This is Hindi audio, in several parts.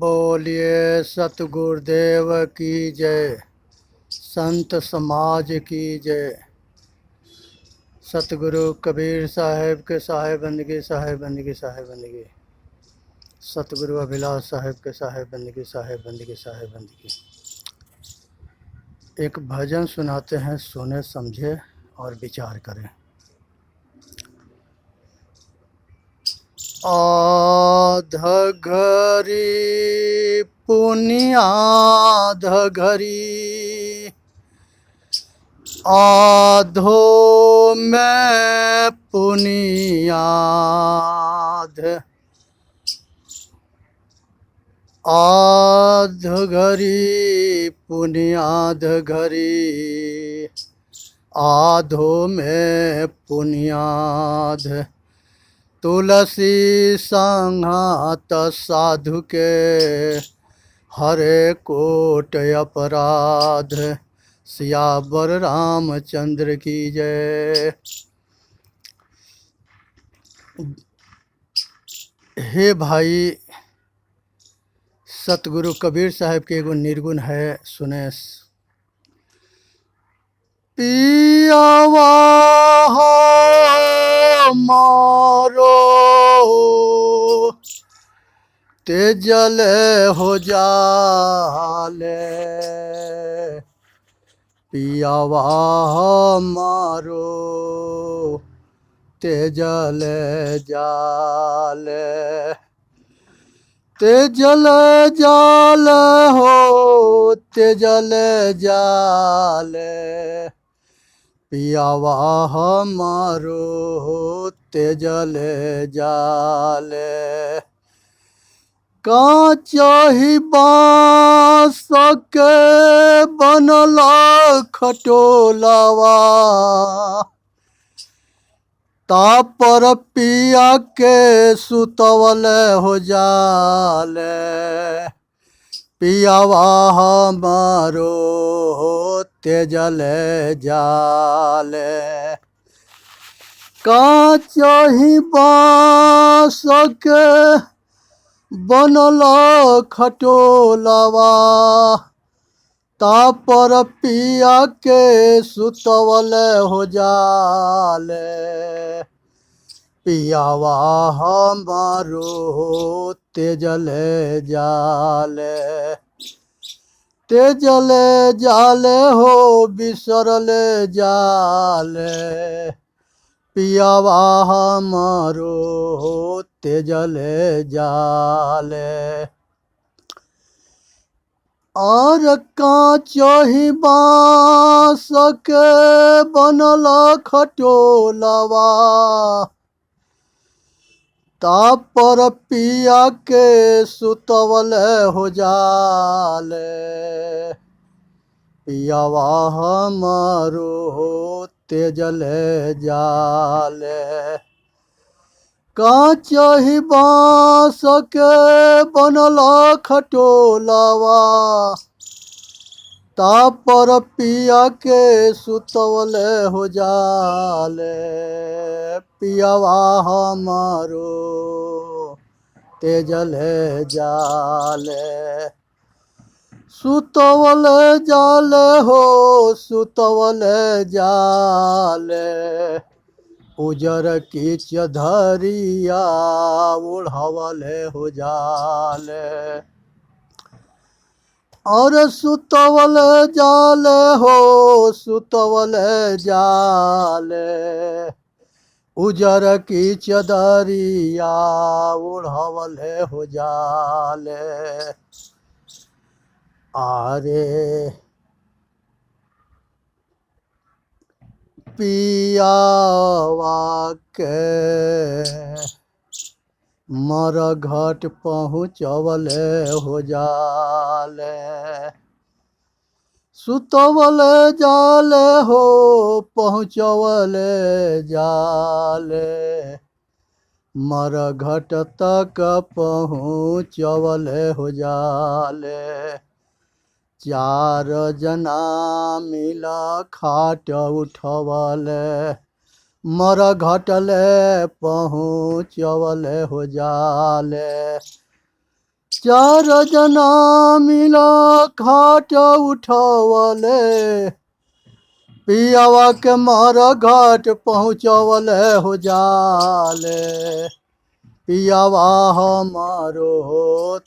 बोलिए सतगुरुदेव की जय। संत समाज की जय। सतगुरु कबीर साहेब के साहेब बंदगी साहेब बंदगी साहेब बंदगी। सतगुरु अभिलाष साहेब के साहेब बंदगी साहेब बंदगी साहेब बंदगी। एक भजन सुनाते हैं, सुने समझे और विचार करें। आध घड़ी पुनियाध घड़ी आधो में पुनियाध आध घड़ी पुनियाध घड़ी आधो में पुनियाध। तुलसी संघात साधु के हरे कोट अपराध। सियावर रामचंद्र की जय। हे भाई, सतगुरु कबीर साहब के एगो निर्गुण है, सुने। पियावा मारो तेजल हो जाले। पियावा मारो तेजल जाले। तेजल जाल हो तेजल जाले। पियावा मारो तेजल जाले। कांचहि बाँस के बनल खटोलावा। तापर पिया के सुतवल हो जाले। पियावा मारो तेजल जाले। कांचहि बाँस के बनल खटोलावा। तापर पिया के सुतवल हो जाले। पियावा मारो तेजल जाले। तेजल जाले हो बिसरल जाले। पियावा मारो तेजल जाले। और कांचहि बाँस के बनल खटोलावा। तापर पिया के सुतवल हो जाले। पियावा मारो तेजल जाले। कांचहि बाँस के बनल खटोलावा। तापर पिया के सुतवल हो जाले। पियावा मारो तेजल जाले। सुतवल जाले हो सुतवल जाले। उजर की चधरिया ओढ़वल हो जाले। और सुतवल जाले हो सुतवल जाले। उजर की चदरिया ओढ़वल हो जाले। आरे पियावा के मरघट पहुँचवल हो जाले। सुतवल जाले हो पहुँचवल जाले। मरघट तक पहुँचवल हो जाले। चार जना मिला खाट उठवल। मरघटले पहुँचवल हो जाले। चार जना मिला खाट उठवले, पियावा के मार घाट पहुँचवल हो जाले। पियावा हमारो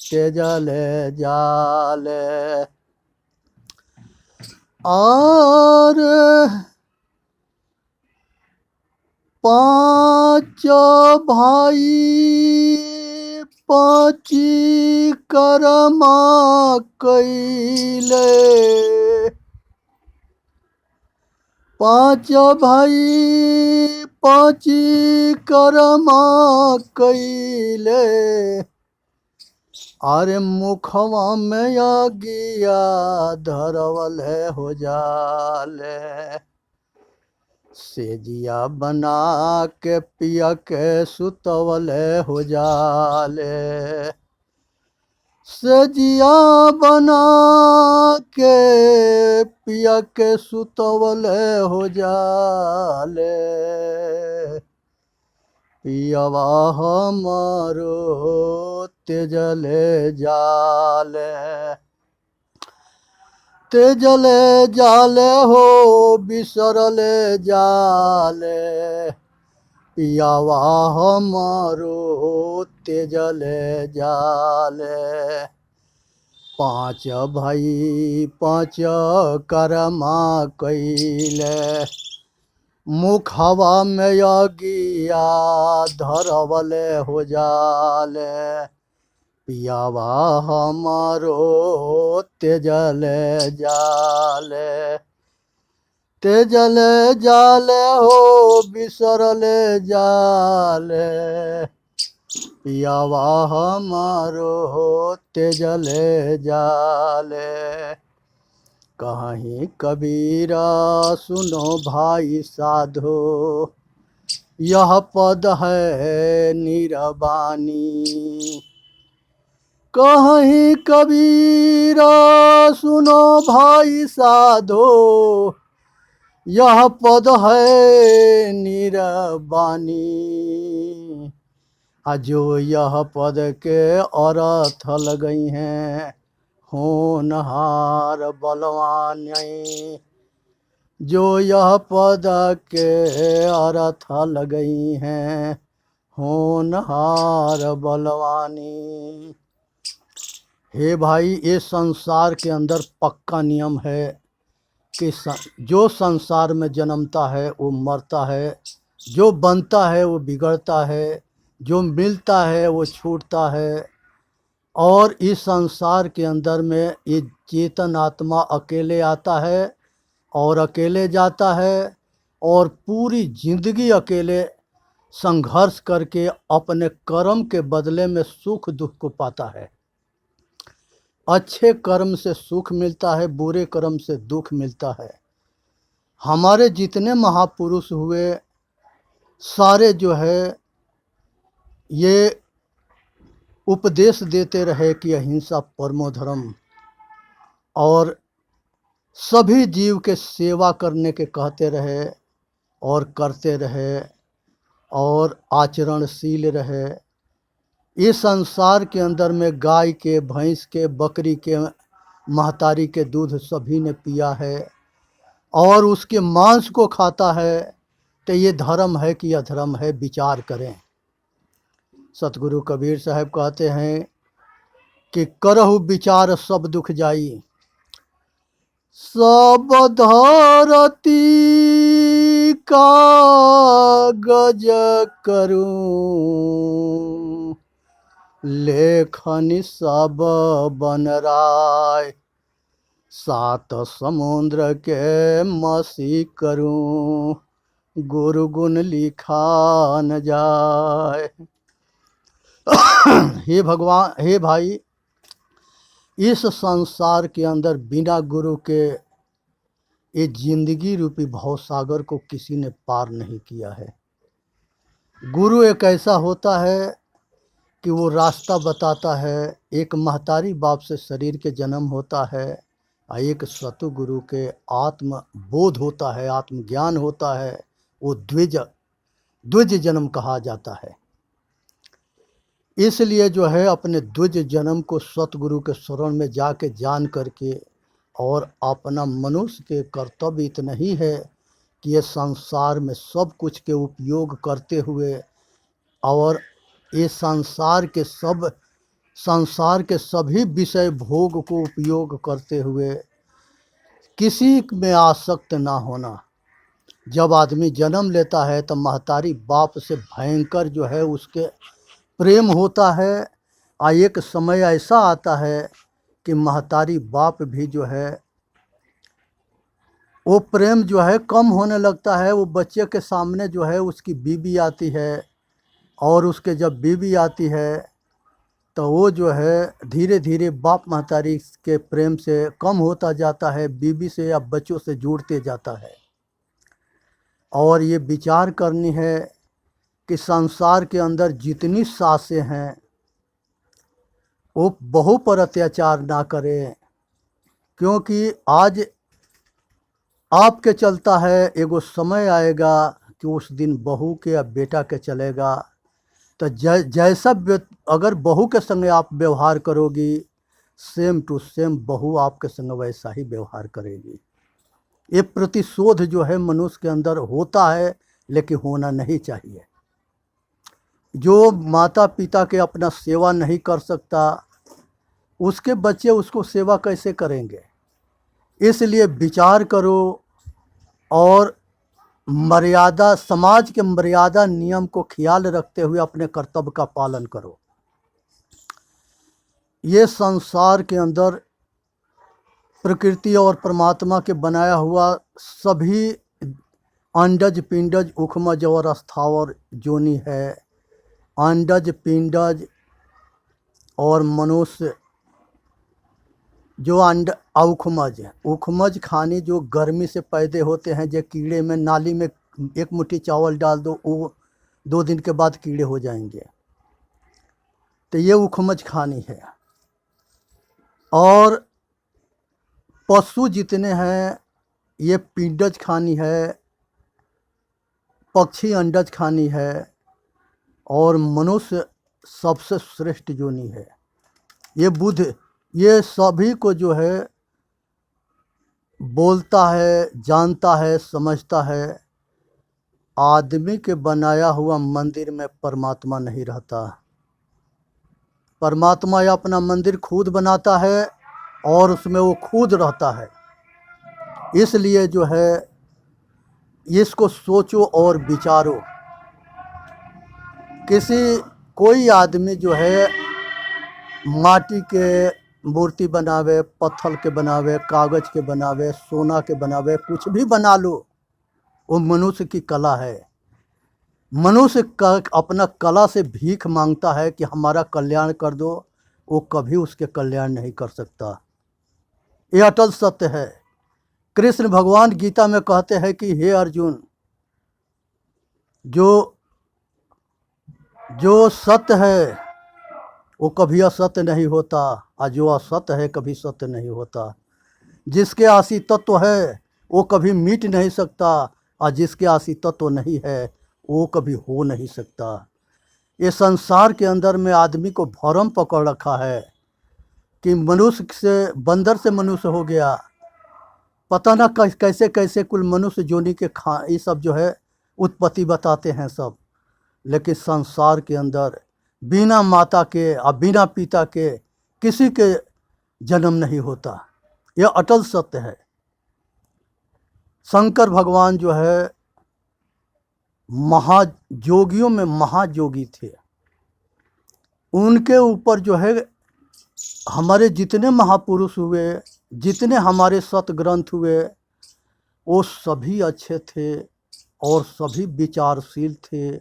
तेजले जाले। और पांच भाई पांची करमा कैले। पांच भाई पांची करमा कैले। अरे मुखवा में आगिया धरवल हो जाले। सेजिया बना के पिया के सुतवल हो जाले। सेजिया बना के पिया के सुतवल हो जाले। पियावा हमारो तेजले जाले। तेजले जाले हो बिसरले जाले। पियावा हमारो तेजले जाले। पांच भाई पांच करमा कैले। मुखवा में आगिया धरवले हो जाले। पियावा हमारो तेजले जाले। तेजले जाले हो बिसरले जाले। पियावा हमारो तेजले जाले। कहीं कबीरा सुनो भाई साधो, यह पद है निरवानी। कहीं कबीरा सुनो भाई साधो, यह पद है निरवानी। जो यह पद के अर्थ लगई हैं होनहार बलवान। जो यह पद के अर्थ लगई हैं होनहार बलवानी। हे भाई, ये संसार के अंदर पक्का नियम है कि जो संसार में जन्मता है वो मरता है, जो बनता है वो बिगड़ता है, जो मिलता है वो छूटता है। और इस संसार के अंदर में ये चेतन आत्मा अकेले आता है और अकेले जाता है, और पूरी जिंदगी अकेले संघर्ष करके अपने कर्म के बदले में सुख दुख को पाता है। अच्छे कर्म से सुख मिलता है, बुरे कर्म से दुख मिलता है। हमारे जितने महापुरुष हुए सारे जो है ये उपदेश देते रहे कि अहिंसा परमो धर्म, और सभी जीव के सेवा करने के कहते रहे और करते रहे और आचरणशील रहे। इस संसार के अंदर में गाय के, भैंस के, बकरी के, महतारी के दूध सभी ने पिया है और उसके मांस को खाता है, तो ये धर्म है कि अधर्म है, विचार करें। सतगुरु कबीर साहब कहते हैं कि करहु विचार सब दुख जाई। सब धरती कागज करूं, लेखन सब बनराय। सात समुद्र के मसी करूं, गुरु गुण लिखा न जाए। हे भगवान, हे भाई, इस संसार के अंदर बिना गुरु के ये जिंदगी रूपी भवसागर को किसी ने पार नहीं किया है। गुरु एक ऐसा होता है कि वो रास्ता बताता है। एक महतारी बाप से शरीर के जन्म होता है, और एक सतगुरु के आत्म बोध होता है, आत्मज्ञान होता है। वो द्विज जन्म कहा जाता है। इसलिए जो है अपने द्विज जन्म को सतगुरु के शरण में जाके जान करके, और अपना मनुष्य के कर्तव्य इतना ही है कि ये संसार में सब कुछ के उपयोग करते हुए, और ये संसार के सभी विषय भोग को उपयोग करते हुए किसी में आसक्त ना होना। जब आदमी जन्म लेता है तो महतारी बाप से भयंकर जो है उसके प्रेम होता है, और एक समय ऐसा आता है कि महतारी बाप भी जो है वो प्रेम जो है कम होने लगता है। वो बच्चे के सामने जो है उसकी बीवी आती है, और उसके जब बीवी आती है तो वो जो है धीरे धीरे बाप महतारी के प्रेम से कम होता जाता है, बीवी से या बच्चों से जुड़ते जाता है। और ये विचार करनी है कि संसार के अंदर जितनी सासें हैं वो बहू पर अत्याचार ना करें, क्योंकि आज आपके चलता है, एगो समय आएगा कि उस दिन बहू के या बेटा के चलेगा। तो जैसा अगर बहू के संग आप व्यवहार करोगी, सेम टू सेम बहू आपके संग वैसा ही व्यवहार करेगी। ये प्रतिशोध जो है मनुष्य के अंदर होता है, लेकिन होना नहीं चाहिए। जो माता पिता के अपना सेवा नहीं कर सकता, उसके बच्चे उसको सेवा कैसे करेंगे। इसलिए विचार करो और मर्यादा, समाज के मर्यादा नियम को ख्याल रखते हुए अपने कर्तव्य का पालन करो। ये संसार के अंदर प्रकृति और परमात्मा के बनाया हुआ सभी अंडज पिंडज उखमज और स्थावर जोनि है। अंडज पिंडज और मनुष्य जो उखमज खानी जो गर्मी से पैदा होते हैं, जो कीड़े में नाली में एक मुट्ठी चावल डाल दो, वो 2 दिन के बाद कीड़े हो जाएंगे। तो ये उखमज खानी है। और पशु जितने हैं ये पिंडज खानी है, पक्षी अंडज खानी है, और मनुष्य सबसे श्रेष्ठ जोनि है। ये बुद्ध ये सभी को जो है बोलता है, जानता है, समझता है। आदमी के बनाया हुआ मंदिर में परमात्मा नहीं रहता। परमात्मा या अपना मंदिर खुद बनाता है और उसमें वो खुद रहता है। इसलिए जो है इसको सोचो और विचारो। कोई आदमी जो है माटी के मूर्ति बनावे, पत्थर के बनावे, कागज के बनावे, सोना के बनावे, कुछ भी बना लो, वो मनुष्य की कला है। मनुष्य अपना कला से भीख मांगता है कि हमारा कल्याण कर दो, वो कभी उसके कल्याण नहीं कर सकता। ये अटल सत्य है। कृष्ण भगवान गीता में कहते हैं कि हे अर्जुन, जो सत्य है वो कभी असत्य नहीं होता, और जो असत्य है कभी सत्य नहीं होता। जिसके आसी तत्व है वो कभी मिट नहीं सकता, और जिसके आसी तत्व नहीं है वो कभी हो नहीं सकता। ये संसार के अंदर में आदमी को भरम पकड़ रखा है कि मनुष्य से बंदर से मनुष्य हो गया। पता ना कैसे कैसे कुल मनुष्य जोनि के ये सब जो है उत्पत्ति बताते हैं सब। लेकिन संसार के अंदर बिना माता के और बिना पिता के किसी के जन्म नहीं होता। यह अटल सत्य है। शंकर भगवान जो है महायोगियों में महायोगी थे। उनके ऊपर जो है हमारे जितने महापुरुष हुए, जितने हमारे सतग्रंथ हुए, वो सभी अच्छे थे और सभी विचारशील थे,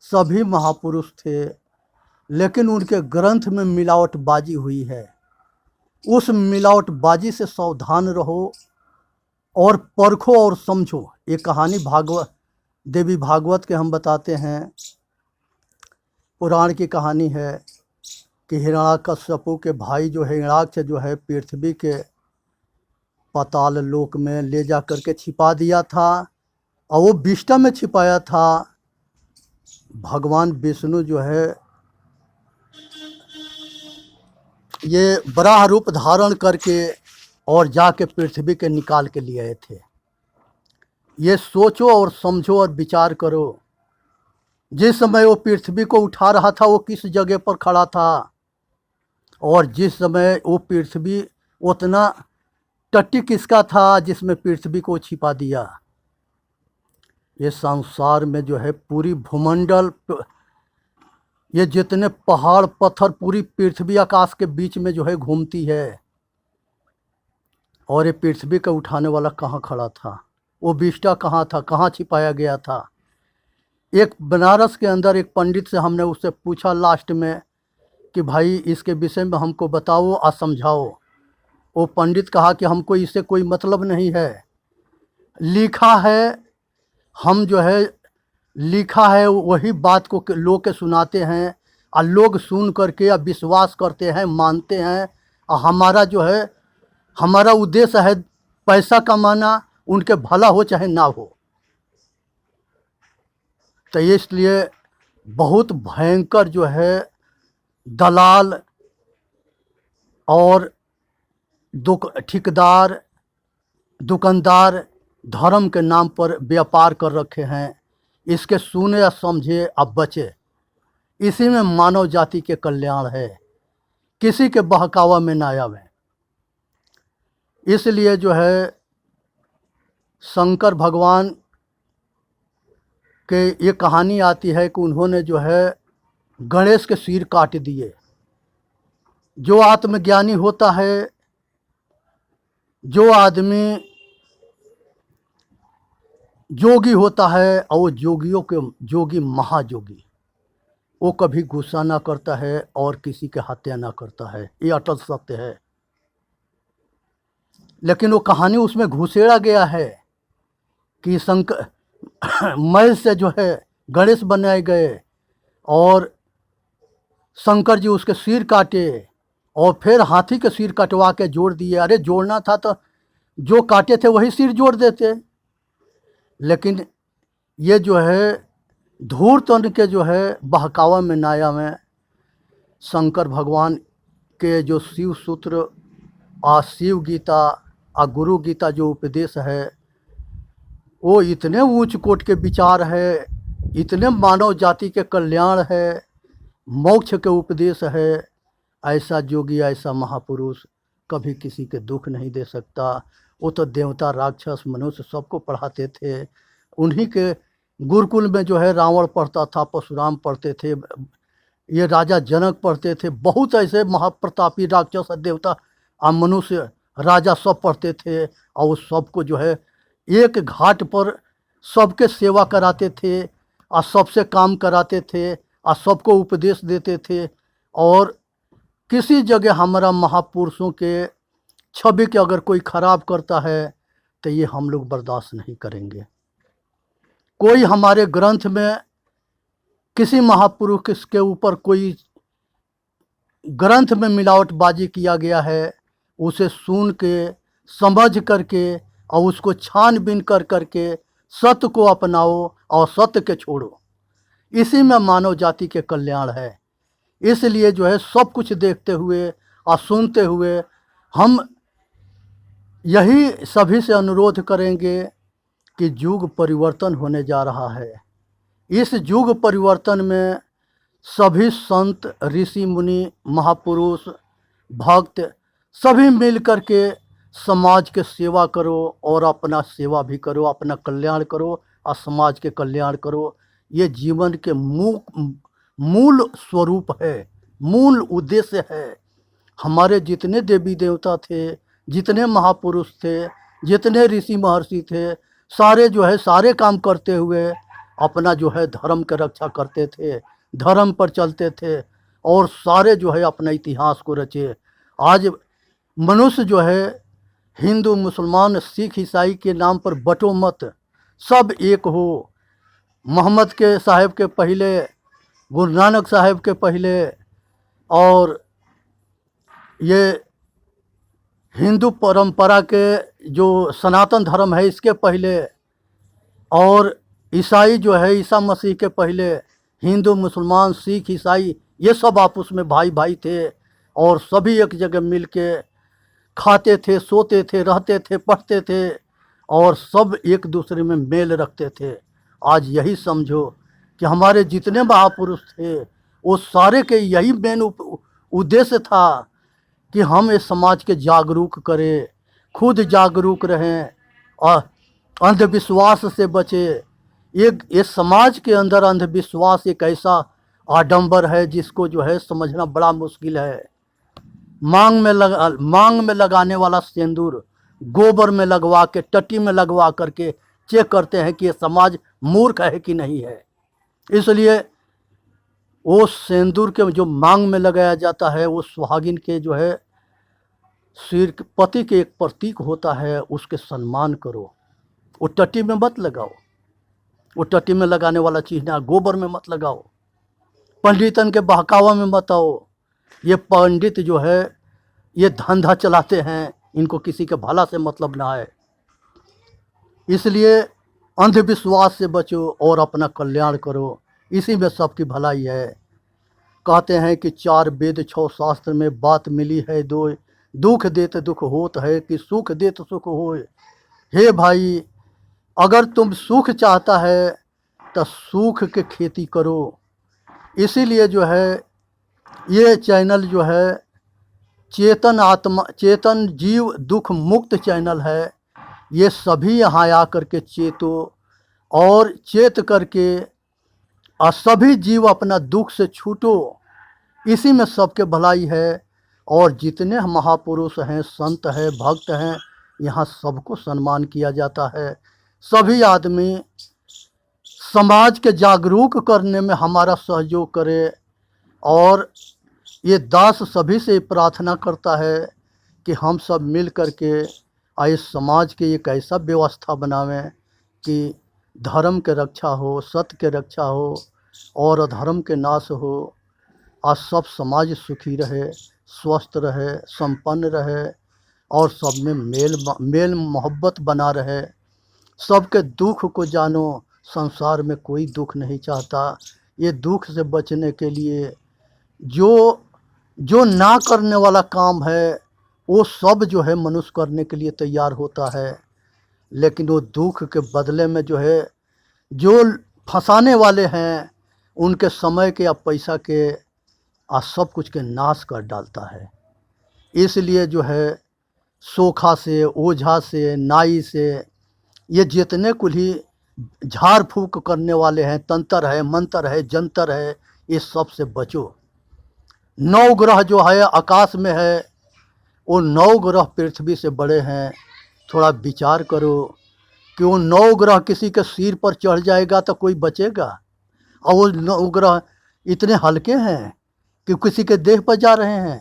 सभी महापुरुष थे। लेकिन उनके ग्रंथ में मिलावटबाजी हुई है। उस मिलावटबाजी से सावधान रहो और परखो और समझो। ये कहानी देवी भागवत के हम बताते हैं, पुराण की कहानी है कि हिरण्याकश्यपु के भाई जो हिरण्याक्ष जो है पृथ्वी के पाताल लोक में ले जा करके छिपा दिया था, और वो विष्टा में छिपाया था। भगवान विष्णु जो है ये बराह रूप धारण करके और जाके पृथ्वी के निकाल के लिए आए थे। ये सोचो और समझो और विचार करो, जिस समय वो पृथ्वी को उठा रहा था वो किस जगह पर खड़ा था, और जिस समय वो पृथ्वी उतना टट्टी किसका था जिसमें पृथ्वी को छिपा दिया। ये संसार में जो है पूरी भूमंडल, ये जितने पहाड़ पत्थर पूरी पृथ्वी आकाश के बीच में जो है घूमती है, और ये पृथ्वी का उठाने वाला कहाँ खड़ा था, वो विष्टा कहाँ था, कहाँ छिपाया गया था। एक बनारस के अंदर एक पंडित से हमने उससे पूछा लास्ट में कि भाई इसके विषय में हमको बताओ और समझाओ। वो पंडित कहा कि हमको इससे कोई मतलब नहीं है, लिखा है, हम जो है लिखा है वही बात को लोग के सुनाते हैं, और लोग सुन करके या विश्वास करते हैं, मानते हैं, और हमारा जो है हमारा उद्देश्य है पैसा कमाना, उनके भला हो चाहे ना हो। तो इसलिए बहुत भयंकर जो है दलाल और ठेकेदार दुकानदार धर्म के नाम पर व्यापार कर रखे हैं। इसके सुने या समझे अब बचे। इसी में मानव जाति के कल्याण है, किसी के बहकावा में ना आवे। इसलिए जो है शंकर भगवान के ये कहानी आती है कि उन्होंने जो है गणेश के सिर काट दिए। जो आत्मज्ञानी होता है, जो आदमी जोगी होता है, और वो जोगियों के जोगी महाजोगी, वो कभी गुस्सा ना करता है और किसी के हत्या ना करता है। ये अटल सत्य है। लेकिन वो कहानी उसमें घुसेड़ा गया है कि शंकर मय से जो है गणेश बनाए गए और शंकर जी उसके सिर काटे और फिर हाथी के सिर कटवा के जोड़ दिए। अरे जोड़ना था तो जो काटे थे वही सिर जोड़ देते। लेकिन ये जो है धूर्त के जो है बहकावा में नाया में शंकर भगवान के जो शिव सूत्र और शिव गीता और गुरु गीता जो उपदेश है, वो इतने ऊंच कोट के विचार है, इतने मानव जाति के कल्याण है, मोक्ष के उपदेश है। ऐसा जोगी, ऐसा महापुरुष कभी किसी के दुख नहीं दे सकता। वो तो देवता राक्षस मनुष्य सबको पढ़ाते थे। उन्हीं के गुरुकुल में जो है रावण पढ़ता था, परशुराम पढ़ते थे, ये राजा जनक पढ़ते थे, बहुत ऐसे महाप्रतापी राक्षस देवता और मनुष्य राजा सब पढ़ते थे। और उस सबको जो है एक घाट पर सबके सेवा कराते थे और सबसे काम कराते थे और सबको उपदेश देते थे। और किसी जगह हमारा महापुरुषों के छवि के अगर कोई खराब करता है तो ये हम लोग बर्दाश्त नहीं करेंगे। कोई हमारे ग्रंथ में किसी महापुरुष के ऊपर कोई ग्रंथ में मिलावटबाजी किया गया है, उसे सुन के समझ करके और उसको छानबीन कर करके सत्य को अपनाओ और सत्य के छोड़ो। इसी में मानव जाति के कल्याण है। इसलिए जो है सब कुछ देखते हुए और सुनते हुए हम यही सभी से अनुरोध करेंगे कि युग परिवर्तन होने जा रहा है। इस युग परिवर्तन में सभी संत ऋषि मुनि महापुरुष भक्त सभी मिल कर के समाज के सेवा करो और अपना सेवा भी करो, अपना कल्याण करो और समाज के कल्याण करो। ये जीवन के मूल स्वरूप है, मूल उद्देश्य है। हमारे जितने देवी देवता थे, जितने महापुरुष थे, जितने ऋषि महर्षि थे, सारे जो है सारे काम करते हुए अपना जो है धर्म की रक्षा करते थे, धर्म पर चलते थे और सारे जो है अपना इतिहास को रचे। आज मनुष्य जो है हिंदू मुसलमान सिख ईसाई के नाम पर बटो मत, सब एक हो। मोहम्मद के साहब के पहले, गुरु नानक साहब के पहले, और ये हिंदू परंपरा के जो सनातन धर्म है इसके पहले, और ईसाई जो है ईसा मसीह के पहले, हिंदू मुसलमान सिख ईसाई ये सब आपस में भाई भाई थे और सभी एक जगह मिल के खाते थे, सोते थे, रहते थे, पढ़ते थे और सब एक दूसरे में मेल रखते थे। आज यही समझो कि हमारे जितने महापुरुष थे वो सारे के यही मेन उद्देश्य था कि हम इस समाज के जागरूक करें, खुद जागरूक रहें और अंधविश्वास से बचे। एक इस समाज के अंदर अंधविश्वास एक ऐसा आडंबर है जिसको जो है समझना बड़ा मुश्किल है। मांग में लगाने वाला सिंदूर गोबर में लगवा के, टट्टी में लगवा करके चेक करते हैं कि ये समाज मूर्ख है कि नहीं है। इसलिए वो सिंदूर के जो मांग में लगाया जाता है वो सुहागिन के जो है सिर पति के एक प्रतीक होता है, उसके सम्मान करो। वो टट्टी में मत लगाओ, वो टट्टी में लगाने वाला चीज़ ना, गोबर में मत लगाओ, पंडितन के बहकावा में मत आओ। ये पंडित जो है ये धंधा चलाते हैं, इनको किसी के भला से मतलब ना है। इसलिए अंधविश्वास से बचो और अपना कल्याण करो, इसी में सबकी भलाई है। कहते हैं कि 4 वेद 6 शास्त्र में बात मिली है दो, दुख देत दुख होत है कि सुख देत सुख होए। हे भाई, अगर तुम सुख चाहता है तो सुख के खेती करो। इसीलिए जो है ये चैनल जो है चेतन जीव दुख मुक्त चैनल है। ये सभी यहाँ आकर के चेतो और चेत करके और सभी जीव अपना दुख से छूटो, इसी में सबके भलाई है। और जितने महापुरुष हैं, संत हैं, भक्त हैं, यहाँ सबको सम्मान किया जाता है। सभी आदमी समाज के जागरूक करने में हमारा सहयोग करे। और ये दास सभी से प्रार्थना करता है कि हम सब मिल कर के इस समाज के एक ऐसा व्यवस्था बनावें कि धर्म के रक्षा हो, सत्य के रक्षा हो और अधर्म के नाश हो। और सब समाज सुखी रहे, स्वस्थ रहे, संपन्न रहे और सब में मेल मोहब्बत बना रहे। सबके दुख को जानो, संसार में कोई दुख नहीं चाहता। ये दुख से बचने के लिए जो ना करने वाला काम है वो सब जो है मनुष्य करने के लिए तैयार होता है। लेकिन वो दुख के बदले में जो है जो फंसाने वाले हैं उनके समय के या पैसा के सब कुछ के नाश कर डालता है। इसलिए जो है सोखा से, ओझा से, नाई से, ये जितने कुल ही झाड़ फूक करने वाले हैं, तंत्र है, मंत्र है, जंतर है, ये सब से बचो। 9 ग्रह जो है आकाश में है, वो 9 ग्रह पृथ्वी से बड़े हैं। थोड़ा विचार करो कि वो 9 ग्रह किसी के सिर पर चढ़ जाएगा तो कोई बचेगा? और वो 9 ग्रह इतने हल्के हैं कि किसी के देह पर जा रहे हैं।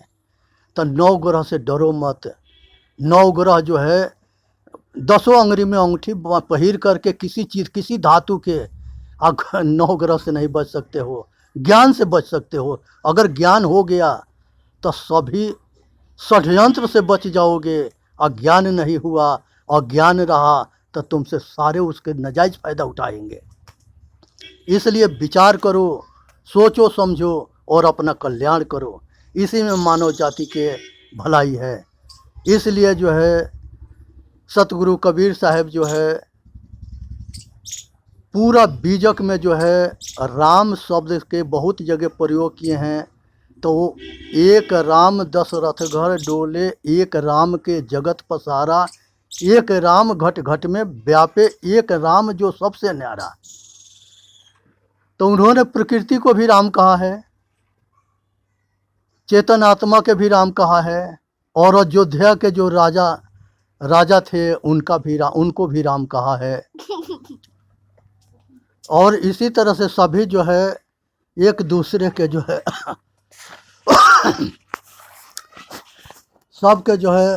तो 9 ग्रह से डरो मत। 9 ग्रह जो है 10 अंगुरी में अंगूठी पहिर करके किसी चीज़, किसी धातु के 9 ग्रह से नहीं बच सकते हो, ज्ञान से बच सकते हो। अगर ज्ञान हो गया तो सभी षड्यंत्र से बच जाओगे। अज्ञान नहीं हुआ और ज्ञान रहा तो तुमसे सारे उसके नाजायज़ फ़ायदा उठाएंगे। इसलिए विचार करो, सोचो समझो और अपना कल्याण करो, इसी में मानव जाति के भलाई है। इसलिए जो है सतगुरु कबीर साहब जो है पूरा बीजक में जो है राम शब्द के बहुत जगह प्रयोग किए हैं। तो एक राम 10 रथ घर डोले, एक राम के जगत पसारा, एक राम घट घट में व्यापे, एक राम जो सबसे न्यारा। तो उन्होंने प्रकृति को भी राम कहा है, चेतन आत्मा के भी राम कहा है, और अयोध्या के जो राजा थे उनको भी राम कहा है। और इसी तरह से सभी जो है एक दूसरे के जो है सबके जो है